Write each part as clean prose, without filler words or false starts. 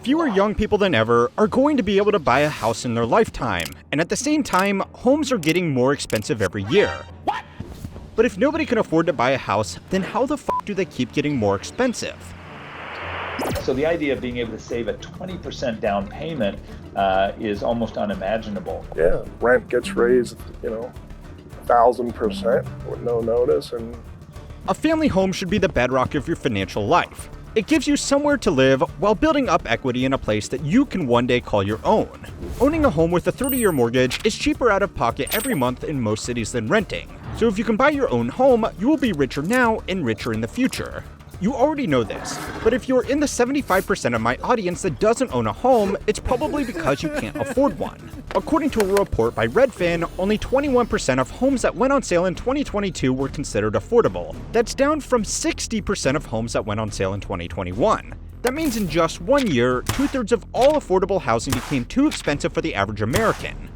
Fewer young people than ever are going to be able to buy a house in their lifetime, and at the same time, homes are getting more expensive every year. What? But if nobody can afford to buy a house, then how the fuck do they keep getting more expensive? So the idea of being able to save a 20% down payment is almost unimaginable. Yeah, rent gets raised, 1,000% with no notice. And a family home should be the bedrock of your financial life. It gives you somewhere to live while building up equity in a place that you can one day call your own. Owning a home with a 30-year mortgage is cheaper out of pocket every month in most cities than renting. So if you can buy your own home, you will be richer now and richer in the future. You already know this, but if you're in the 75% of my audience that doesn't own a home, it's probably because you can't afford one. According to a report by Redfin, only 21% of homes that went on sale in 2022 were considered affordable. That's down from 60% of homes that went on sale in 2021. That means in just 1 year, 2/3 of all affordable housing became too expensive for the average American.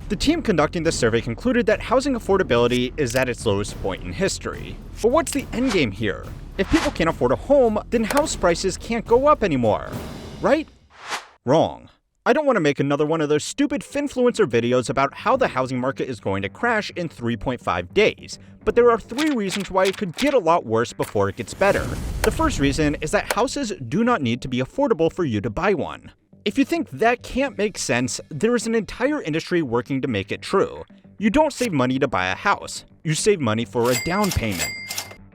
The team conducting this survey concluded that housing affordability is at its lowest point in history. But what's the endgame here? If people can't afford a home, then house prices can't go up anymore, right? Wrong. I don't want to make another one of those stupid finfluencer videos about how the housing market is going to crash in 3.5 days, but there are 3 reasons why it could get a lot worse before it gets better. The first reason is that houses do not need to be affordable for you to buy one. If you think that can't make sense, there is an entire industry working to make it true. You don't save money to buy a house. You save money for a down payment.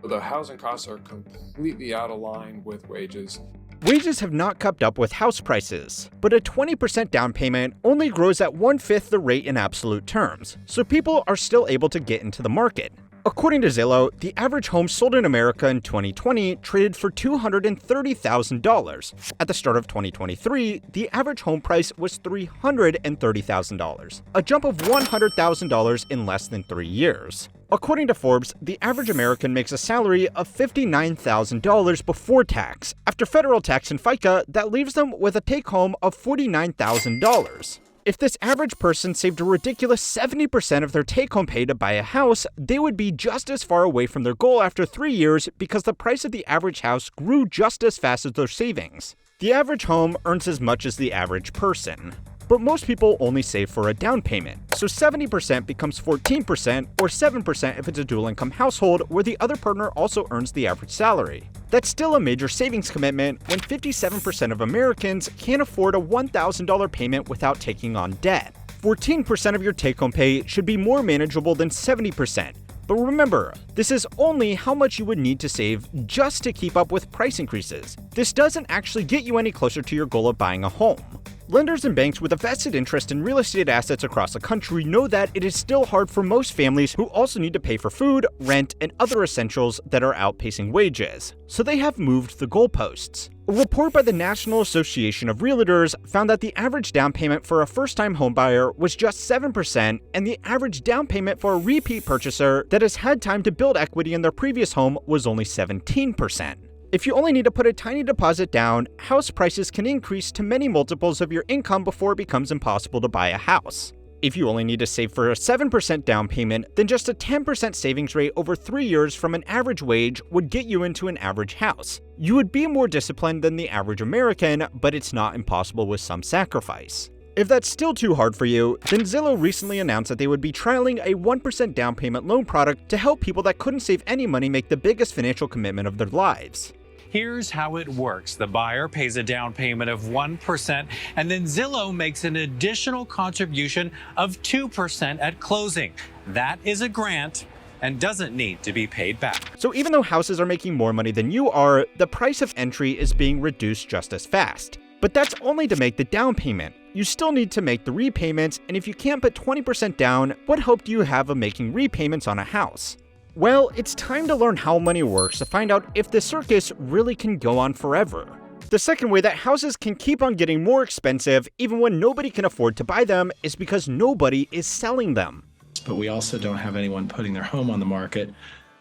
The housing costs are completely out of line with wages. Wages have not kept up with house prices, but a 20% down payment only grows at 1/5 the rate in absolute terms, so people are still able to get into the market. According to Zillow, the average home sold in America in 2020 traded for $230,000. At the start of 2023, the average home price was $330,000, a jump of $100,000 in less than 3 years. According to Forbes, the average American makes a salary of $59,000 before tax. After federal tax and FICA, that leaves them with a take-home of $49,000. If this average person saved a ridiculous 70% of their take-home pay to buy a house, they would be just as far away from their goal after 3 years because the price of the average house grew just as fast as their savings. The average home earns as much as the average person. But most people only save for a down payment, so 70% becomes 14% or 7% if it's a dual-income household where the other partner also earns the average salary. That's still a major savings commitment when 57% of Americans can't afford a $1,000 payment without taking on debt. 14% of your take-home pay should be more manageable than 70%. But remember, this is only how much you would need to save just to keep up with price increases. This doesn't actually get you any closer to your goal of buying a home. Lenders and banks with a vested interest in real estate assets across the country know that it is still hard for most families who also need to pay for food, rent, and other essentials that are outpacing wages. So they have moved the goalposts. A report by the National Association of Realtors found that the average down payment for a first-time homebuyer was just 7%, and the average down payment for a repeat purchaser that has had time to build equity in their previous home was only 17%. If you only need to put a tiny deposit down, house prices can increase to many multiples of your income before it becomes impossible to buy a house. If you only need to save for a 7% down payment, then just a 10% savings rate over 3 years from an average wage would get you into an average house. You would be more disciplined than the average American, but it's not impossible with some sacrifice. If that's still too hard for you, then Zillow recently announced that they would be trialing a 1% down payment loan product to help people that couldn't save any money make the biggest financial commitment of their lives. Here's how it works. The buyer pays a down payment of 1%, and then Zillow makes an additional contribution of 2% at closing. That is a grant and doesn't need to be paid back. So even though houses are making more money than you are, the price of entry is being reduced just as fast. But that's only to make the down payment. You still need to make the repayments, and if you can't put 20% down, what hope do you have of making repayments on a house? Well, it's time to learn how money works to find out if this circus really can go on forever. The second way that houses can keep on getting more expensive even when nobody can afford to buy them is because nobody is selling them. But we also don't have anyone putting their home on the market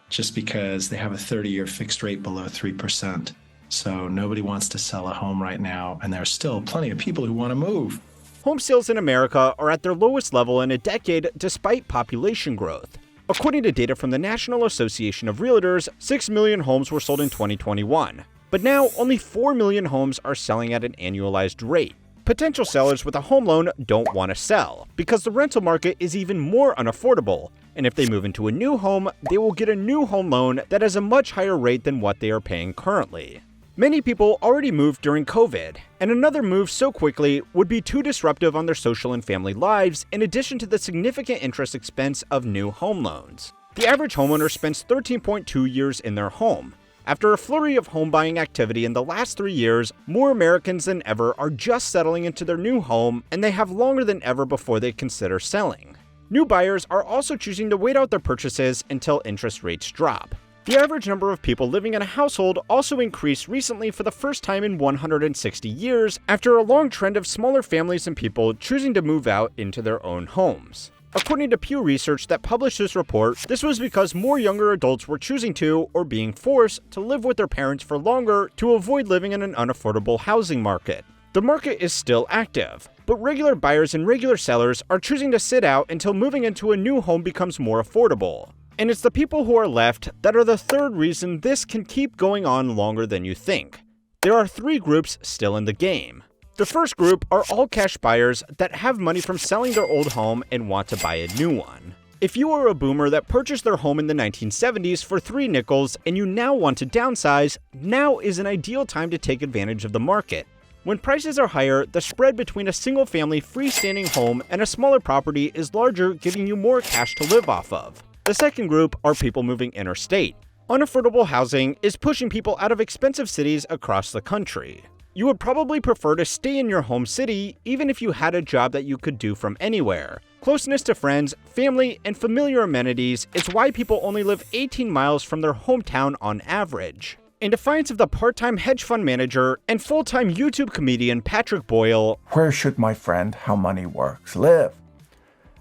just because they have a 30-year fixed rate below 3%. So nobody wants to sell a home right now, and there are still plenty of people who want to move. Home sales in America are at their lowest level in a decade despite population growth. According to data from the National Association of Realtors, 6 million homes were sold in 2021. But now, only 4 million homes are selling at an annualized rate. Potential sellers with a home loan don't want to sell, because the rental market is even more unaffordable, and if they move into a new home, they will get a new home loan that has a much higher rate than what they are paying currently. Many people already moved during COVID, and another move so quickly would be too disruptive on their social and family lives, in addition to the significant interest expense of new home loans. The average homeowner spends 13.2 years in their home. After a flurry of home buying activity in the last 3 years, more Americans than ever are just settling into their new home, and they have longer than ever before they consider selling. New buyers are also choosing to wait out their purchases until interest rates drop. The average number of people living in a household also increased recently for the first time in 160 years, after a long trend of smaller families and people choosing to move out into their own homes. According to Pew Research that published this report, this was because more younger adults were choosing to, or being forced, to live with their parents for longer to avoid living in an unaffordable housing market. The market is still active, but regular buyers and regular sellers are choosing to sit out until moving into a new home becomes more affordable. And it's the people who are left that are the third reason this can keep going on longer than you think. There are 3 groups still in the game. The first group are all cash buyers that have money from selling their old home and want to buy a new one. If you are a boomer that purchased their home in the 1970s for 3 nickels and you now want to downsize, now is an ideal time to take advantage of the market. When prices are higher, the spread between a single-family freestanding home and a smaller property is larger, giving you more cash to live off of. The second group are people moving interstate. Unaffordable housing is pushing people out of expensive cities across the country. You would probably prefer to stay in your home city, even if you had a job that you could do from anywhere. Closeness to friends, family, and familiar amenities is why people only live 18 miles from their hometown on average. In defiance of the part-time hedge fund manager and full-time YouTube comedian Patrick Boyle, where should my friend How Money Works live?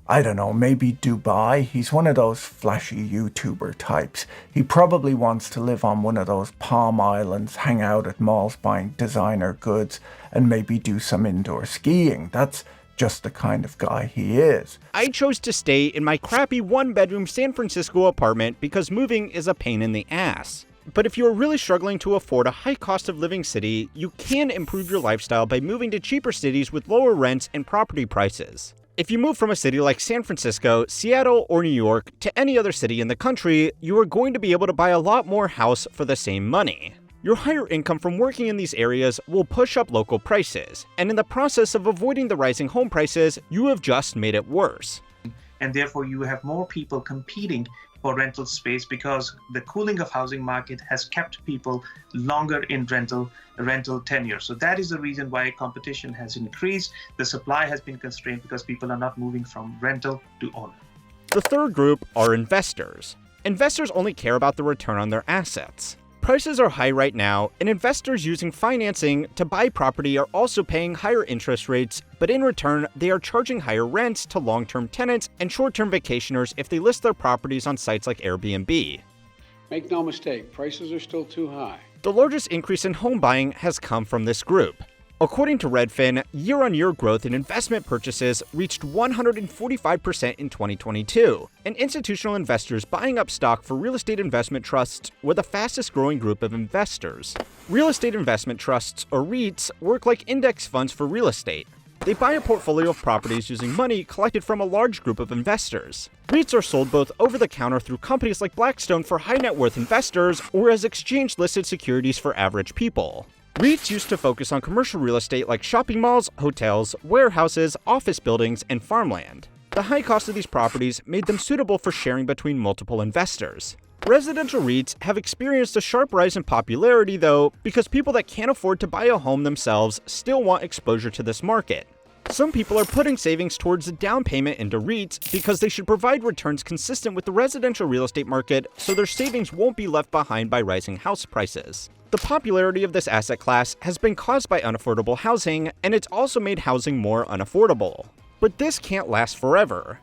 I don't know, maybe Dubai. He's one of those flashy YouTuber types. He probably wants to live on one of those Palm Islands, hang out at malls buying designer goods, and maybe do some indoor skiing. That's just the kind of guy he is. I chose to stay in my crappy 1-bedroom San Francisco apartment because moving is a pain in the ass. But if you are really struggling to afford a high cost of living city, you can improve your lifestyle by moving to cheaper cities with lower rents and property prices. If you move from a city like San Francisco, Seattle, or New York to any other city in the country, you are going to be able to buy a lot more house for the same money. Your higher income from working in these areas will push up local prices, and in the process of avoiding the rising home prices, you have just made it worse. And therefore you have more people competing for rental space because the cooling of housing market has kept people longer in rental tenure. So that is the reason why competition has increased. The supply has been constrained because people are not moving from rental to owner. The third group are investors. Investors only care about the return on their assets. Prices are high right now, and investors using financing to buy property are also paying higher interest rates, but in return, they are charging higher rents to long-term tenants and short-term vacationers if they list their properties on sites like Airbnb. Make no mistake, prices are still too high. The largest increase in home buying has come from this group. According to Redfin, year-on-year growth in investment purchases reached 145% in 2022, and institutional investors buying up stock for real estate investment trusts were the fastest growing group of investors. Real estate investment trusts, or REITs, work like index funds for real estate. They buy a portfolio of properties using money collected from a large group of investors. REITs are sold both over-the-counter through companies like Blackstone for high-net-worth investors or as exchange-listed securities for average people. REITs used to focus on commercial real estate like shopping malls, hotels, warehouses, office buildings, and farmland. The high cost of these properties made them suitable for sharing between multiple investors. Residential REITs have experienced a sharp rise in popularity, though, because people that can't afford to buy a home themselves still want exposure to this market. Some people are putting savings towards a down payment into REITs because they should provide returns consistent with the residential real estate market so their savings won't be left behind by rising house prices. The popularity of this asset class has been caused by unaffordable housing, and it's also made housing more unaffordable. But this can't last forever.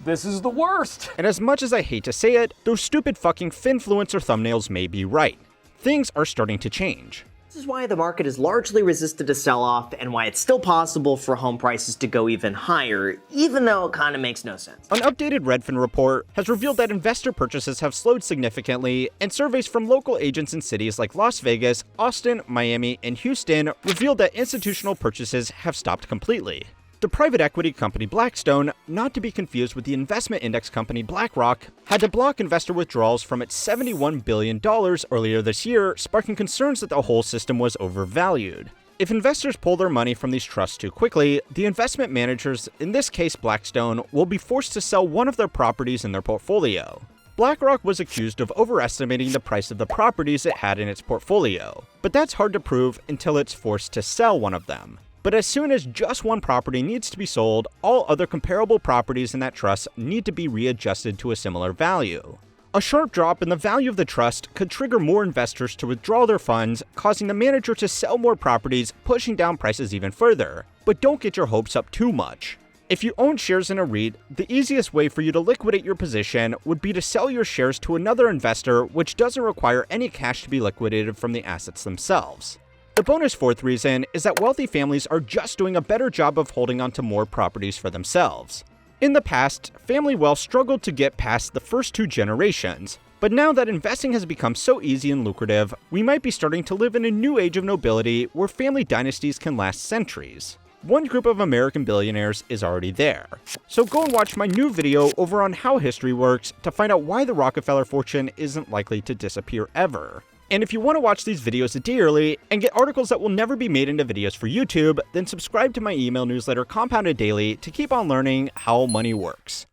This is the worst! And as much as I hate to say it, those stupid fucking finfluencer thumbnails may be right. Things are starting to change. is why the market is largely resisted to sell-off and why it's still possible for home prices to go even higher, even though it kind of makes no sense. An updated Redfin report has revealed that investor purchases have slowed significantly, and surveys from local agents in cities like Las Vegas, Austin, Miami, and Houston revealed that institutional purchases have stopped completely. The private equity company Blackstone, not to be confused with the investment index company BlackRock, had to block investor withdrawals from its $71 billion earlier this year, sparking concerns that the whole system was overvalued. If investors pull their money from these trusts too quickly, the investment managers, in this case Blackstone, will be forced to sell one of their properties in their portfolio. BlackRock was accused of overestimating the price of the properties it had in its portfolio, but that's hard to prove until it's forced to sell one of them. But as soon as just one property needs to be sold, all other comparable properties in that trust need to be readjusted to a similar value. A sharp drop in the value of the trust could trigger more investors to withdraw their funds, causing the manager to sell more properties, pushing down prices even further. But don't get your hopes up too much. If you own shares in a REIT, the easiest way for you to liquidate your position would be to sell your shares to another investor, which doesn't require any cash to be liquidated from the assets themselves. The bonus fourth reason is that wealthy families are just doing a better job of holding onto more properties for themselves. In the past, family wealth struggled to get past the first two generations, but now that investing has become so easy and lucrative, we might be starting to live in a new age of nobility where family dynasties can last centuries. One group of American billionaires is already there. So go and watch my new video over on how history works to find out why the Rockefeller fortune isn't likely to disappear ever. And if you want to watch these videos a day early and get articles that will never be made into videos for YouTube, then subscribe to my email newsletter Compounded Daily to keep on learning how money works.